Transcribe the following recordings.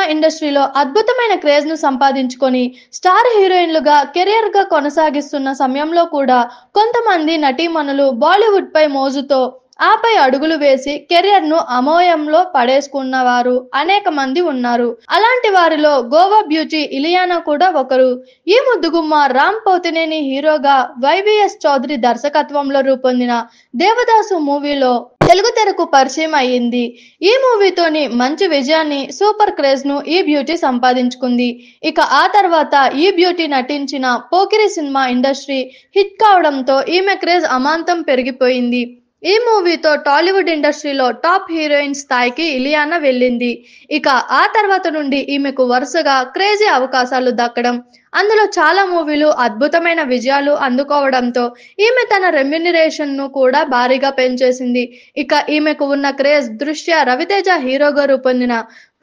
ఇండస్ట్రీలో అద్భుతమైన క్రేజ్‌ను సంపాదించుకొని, స్టార్ హీరోయిన్‌లుగా కెరియర్‌గా కొనసాగిస్తున్న సమయంలో కూడా కొంతమంది నటీమణులు బాలీవుడ్‌పై మోజుతో ఆపై అడుగులు వేసి కెరియర్‌ను అయోమయంలో పడేసుకున్నవారు అనేక మంది ఉన్నారు. అలాంటి వారిలో గోవా బ్యూటీ ఇలియానా కూడా ఒకరు. ఈ ముద్దుగుమ్మ రామ్ పోతినేని హీరోగా వైవీఎస్ చౌదరి దర్శకత్వంలో రూపొందిన 'దేవదాసు' మూవీలో తెలుగు తెరకు పరిచయం అయ్యింది. ఈ మూవీతోని మంచి విజయాన్ని, సూపర్ క్రేజ్‌ను ఈ బ్యూటీ సంపాదించుకుంది. ఇక ఆ తర్వాత ఈ బ్యూటీ నటించిన 'పోకిరి' సినిమా ఇండస్ట్రీ హిట్ కావడంతో ఈమె క్రేజ్ అమాంతం పెరిగిపోయింది. ఈ మూవీతో టాలీవుడ్ ఇండస్ట్రీలో టాప్ హీరోయిన్ స్థాయికి ఇలియానా వెళ్ళింది. ఇక ఆ తర్వాత నుండి ఈమెకు వరుసగా క్రేజీ అవకాశాలు దక్కడం, అందులో చాలా మూవీలు అద్భుతమైన విజయాలు అందుకోవడంతో ఈమె తన రెమ్యునరేషన్‌ను కూడా భారీగా పెంచేసింది. ఇక ఈమెకు ఉన్న క్రేజ్ దృష్ట్యా రవితేజ హీరోగా రూపొందిన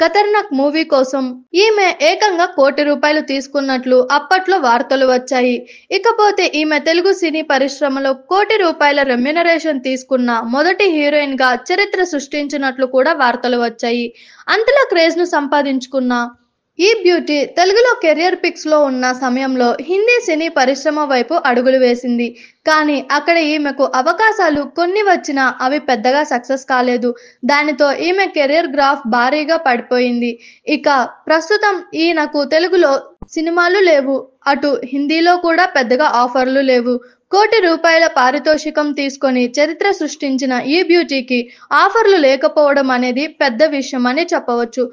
'ఖతర్నాక్' మూవీ కోసం ఈమె ఏకంగా ₹1,00,00,000 తీసుకున్నట్లు అప్పట్లో వార్తలు వచ్చాయి. ఇకపోతే ఈమె తెలుగు సినీ పరిశ్రమలో ₹1,00,00,000 రెమ్యునరేషన్ తీసుకున్న మొదటి హీరోయిన్‌గా చరిత్ర సృష్టించినట్లు కూడా వార్తలు వచ్చాయి. అంతలా క్రేజ్‌ను సంపాదించుకున్న ఈ బ్యూటీ తెలుగులో కెరియర్ పిక్స్‌లో ఉన్న సమయంలో హిందీ సినీ పరిశ్రమ వైపు అడుగులు వేసింది. కానీ అక్కడ ఈమెకు అవకాశాలు కొన్ని వచ్చినా అవి పెద్దగా సక్సెస్ కాలేదు. దానితో ఈమె కెరియర్ గ్రాఫ్ భారీగా పడిపోయింది. ఇక ప్రస్తుతం ఈయనకు తెలుగులో సినిమాలు లేవు. అటు హిందీలో కూడా పెద్దగా ఆఫర్లు లేవు. ₹1,00,00,000 పారితోషికం తీసుకొని చరిత్ర సృష్టించిన ఈ బ్యూటీకి ఆఫర్లు లేకపోవడం అనేది పెద్ద విషయమని చెప్పవచ్చు.